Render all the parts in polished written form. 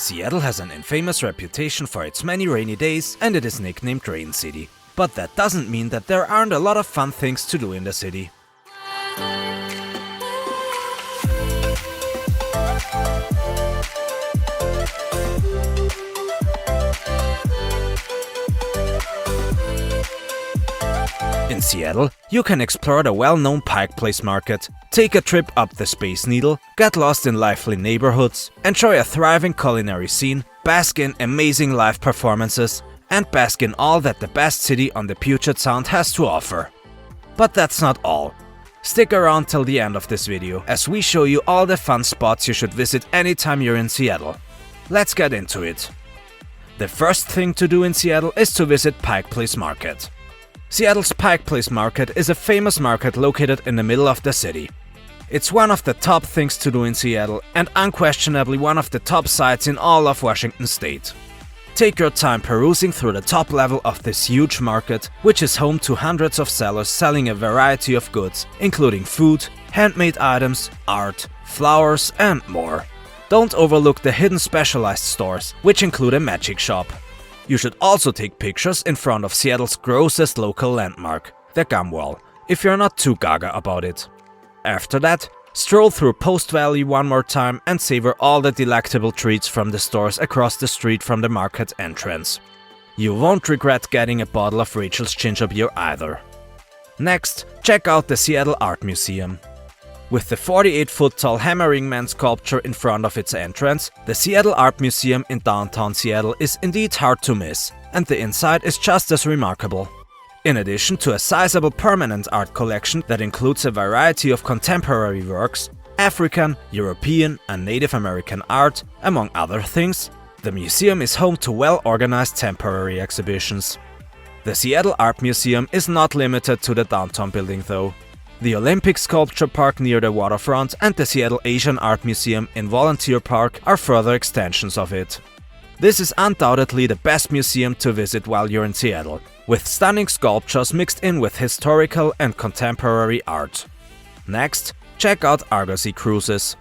Seattle has an infamous reputation for its many rainy days, and it is nicknamed Rain City. But that doesn't mean that there aren't a lot of fun things to do in the city. In Seattle, you can explore the well-known Pike Place Market, take a trip up the Space Needle, get lost in lively neighborhoods, enjoy a thriving culinary scene, bask in amazing live performances, and bask in all that the best city on the Puget Sound has to offer. But that's not all. Stick around till the end of this video, as we show you all the fun spots you should visit anytime you're in Seattle. Let's get into it. The first thing to do in Seattle is to visit Pike Place Market. Seattle's Pike Place Market is a famous market located in the middle of the city. It's one of the top things to do in Seattle and unquestionably one of the top sites in all of Washington state. Take your time perusing through the top level of this huge market, which is home to hundreds of sellers selling a variety of goods, including food, handmade items, art, flowers, and more. Don't overlook the hidden specialized stores, which include a magic shop. You should also take pictures in front of Seattle's grossest local landmark, the Gum Wall, if you're not too gaga about it. After that, stroll through Post Valley one more time and savor all the delectable treats from the stores across the street from the market entrance. You won't regret getting a bottle of Rachel's ginger beer either. Next, check out the Seattle Art Museum. With the 48-foot tall Hammering Man sculpture in front of its entrance, the Seattle Art Museum in downtown Seattle is indeed hard to miss, and the inside is just as remarkable. In addition to a sizable permanent art collection that includes a variety of contemporary works, African, European, and Native American art, among other things, the museum is home to well-organized temporary exhibitions. The Seattle Art Museum is not limited to the downtown building though. The Olympic Sculpture Park near the waterfront and the Seattle Asian Art Museum in Volunteer Park are further extensions of it. This is undoubtedly the best museum to visit while you're in Seattle, with stunning sculptures mixed in with historical and contemporary art. Next, check out Argosy Cruises.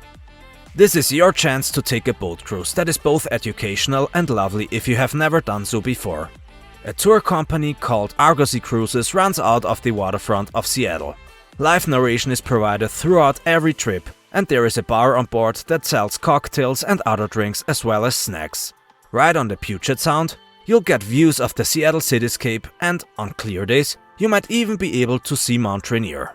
This is your chance to take a boat cruise that is both educational and lovely if you have never done so before. A tour company called Argosy Cruises runs out of the waterfront of Seattle. Live narration is provided throughout every trip, and there is a bar on board that sells cocktails and other drinks as well as snacks. Right on the Puget Sound, you'll get views of the Seattle cityscape, and on clear days, you might even be able to see Mount Rainier.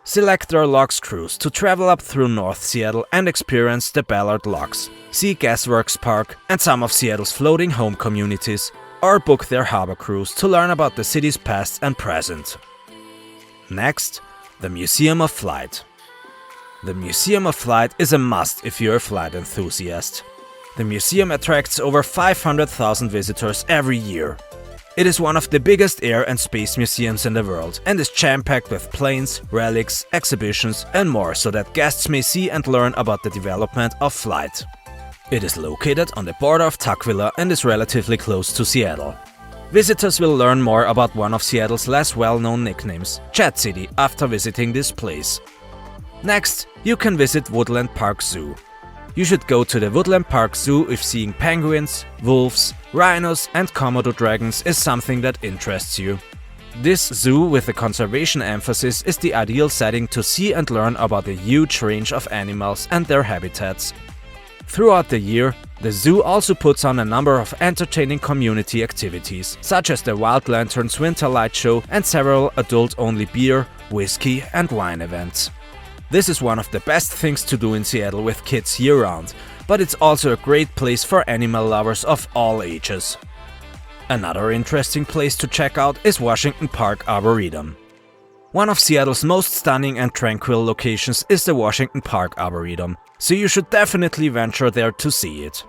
Select their Locks cruise to travel up through North Seattle and experience the Ballard Locks, see Gasworks Park and some of Seattle's floating home communities, or book their harbor cruise to learn about the city's past and present. Next, the Museum of Flight. The Museum of Flight is a must if you're a flight enthusiast. The museum attracts over 500,000 visitors every year. It is one of the biggest air and space museums in the world and is jam-packed with planes, relics, exhibitions and more so that guests may see and learn about the development of flight. It is located on the border of Tukwila and is relatively close to Seattle. Visitors will learn more about one of Seattle's less well-known nicknames, Jet City, after visiting this place. Next, you can visit Woodland Park Zoo. You should go to the Woodland Park Zoo if seeing penguins, wolves, rhinos and Komodo dragons is something that interests you. This zoo with a conservation emphasis is the ideal setting to see and learn about a huge range of animals and their habitats. Throughout the year, the zoo also puts on a number of entertaining community activities, such as the Wild Lanterns Winter Light Show and several adult-only beer, whiskey and wine events. This is one of the best things to do in Seattle with kids year-round, but it's also a great place for animal lovers of all ages. Another interesting place to check out is Washington Park Arboretum. One of Seattle's most stunning and tranquil locations is the Washington Park Arboretum, so you should definitely venture there to see it.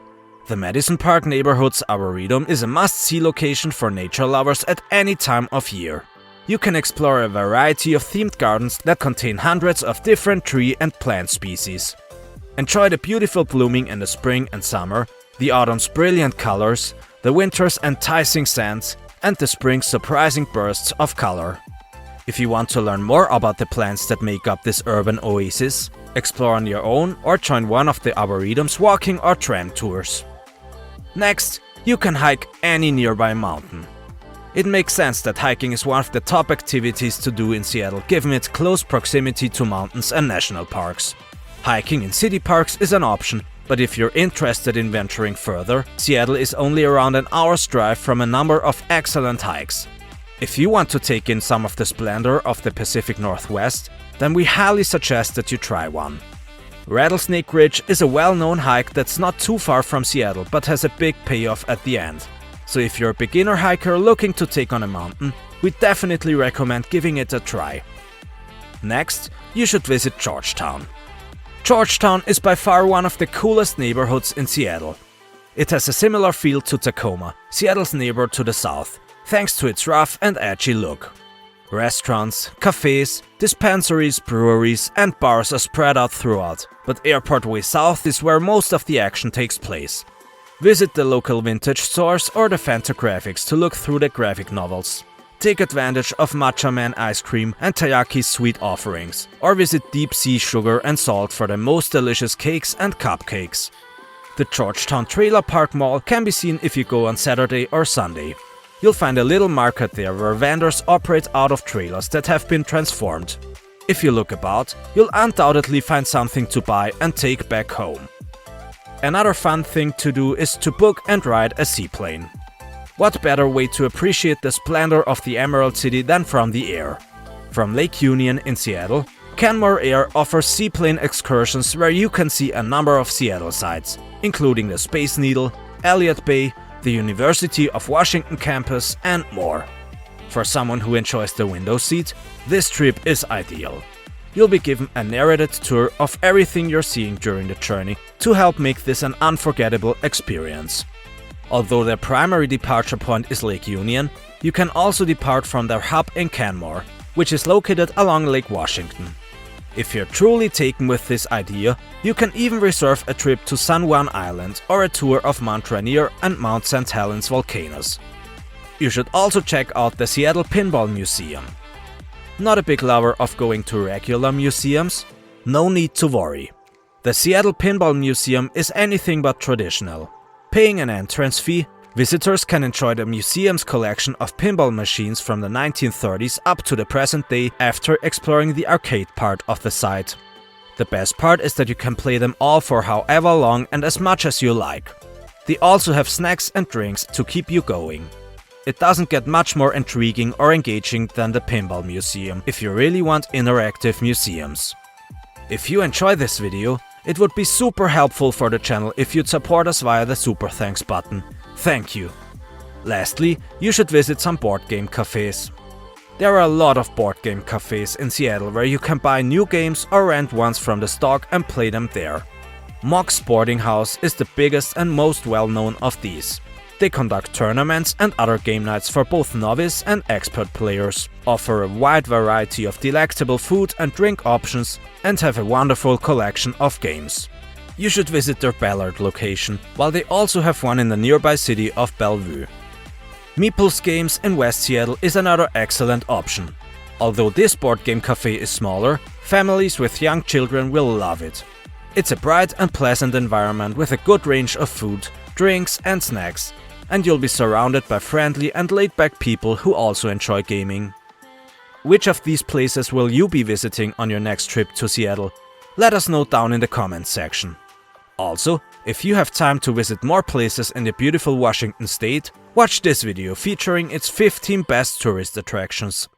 The Madison Park Neighborhood's Arboretum is a must-see location for nature lovers at any time of year. You can explore a variety of themed gardens that contain hundreds of different tree and plant species. Enjoy the beautiful blooming in the spring and summer, the autumn's brilliant colors, the winter's enticing scents, and the spring's surprising bursts of color. If you want to learn more about the plants that make up this urban oasis, explore on your own or join one of the Arboretum's walking or tram tours. Next, you can hike any nearby mountain. It makes sense that hiking is one of the top activities to do in Seattle given its close proximity to mountains and national parks. Hiking in city parks is an option, but if you're interested in venturing further, Seattle is only around an hour's drive from a number of excellent hikes. If you want to take in some of the splendor of the Pacific Northwest, then we highly suggest that you try one. Rattlesnake Ridge is a well-known hike that's not too far from Seattle but has a big payoff at the end. So if you're a beginner hiker looking to take on a mountain, we definitely recommend giving it a try. Next, you should visit Georgetown. Georgetown is by far one of the coolest neighborhoods in Seattle. It has a similar feel to Tacoma, Seattle's neighbor to the south, thanks to its rough and edgy look. Restaurants, cafes, dispensaries, breweries and bars are spread out throughout, but Airport Way South is where most of the action takes place. Visit the local vintage stores or the Fantagraphics to look through the graphic novels. Take advantage of Matcha Man ice cream and Tayaki's sweet offerings, or visit Deep Sea Sugar and Salt for the most delicious cakes and cupcakes. The Georgetown Trailer Park Mall can be seen if you go on Saturday or Sunday. You'll find a little market there where vendors operate out of trailers that have been transformed. If you look about, you'll undoubtedly find something to buy and take back home. Another fun thing to do is to book and ride a seaplane. What better way to appreciate the splendor of the Emerald City than from the air? From Lake Union in Seattle, Canmore Air offers seaplane excursions where you can see a number of Seattle sites, including the Space Needle, Elliott Bay, the University of Washington campus, and more. For someone who enjoys the window seat, this trip is ideal. You'll be given a narrated tour of everything you're seeing during the journey to help make this an unforgettable experience. Although their primary departure point is Lake Union, you can also depart from their hub in Canmore, which is located along Lake Washington. If you're truly taken with this idea, you can even reserve a trip to San Juan Island or a tour of Mount Rainier and Mount St. Helens volcanoes. You should also check out the Seattle Pinball Museum. Not a big lover of going to regular museums? No need to worry. The Seattle Pinball Museum is anything but traditional. Paying an entrance fee, visitors can enjoy the museum's collection of pinball machines from the 1930s up to the present day after exploring the arcade part of the site. The best part is that you can play them all for however long and as much as you like. They also have snacks and drinks to keep you going. It doesn't get much more intriguing or engaging than the Pinball Museum if you really want interactive museums. If you enjoy this video, it would be super helpful for the channel if you'd support us via the Super Thanks button. Thank you. Lastly, you should visit some board game cafes. There are a lot of board game cafes in Seattle where you can buy new games or rent ones from the stock and play them there. Mock's Sporting House is the biggest and most well-known of these. They conduct tournaments and other game nights for both novice and expert players, offer a wide variety of delectable food and drink options, and have a wonderful collection of games. You should visit their Ballard location, while they also have one in the nearby city of Bellevue. Meeple's Games in West Seattle is another excellent option. Although this board game cafe is smaller, families with young children will love it. It's a bright and pleasant environment with a good range of food, drinks and snacks, and you'll be surrounded by friendly and laid-back people who also enjoy gaming. Which of these places will you be visiting on your next trip to Seattle? Let us know down in the comments section. Also, if you have time to visit more places in the beautiful Washington state, watch this video featuring its 15 best tourist attractions.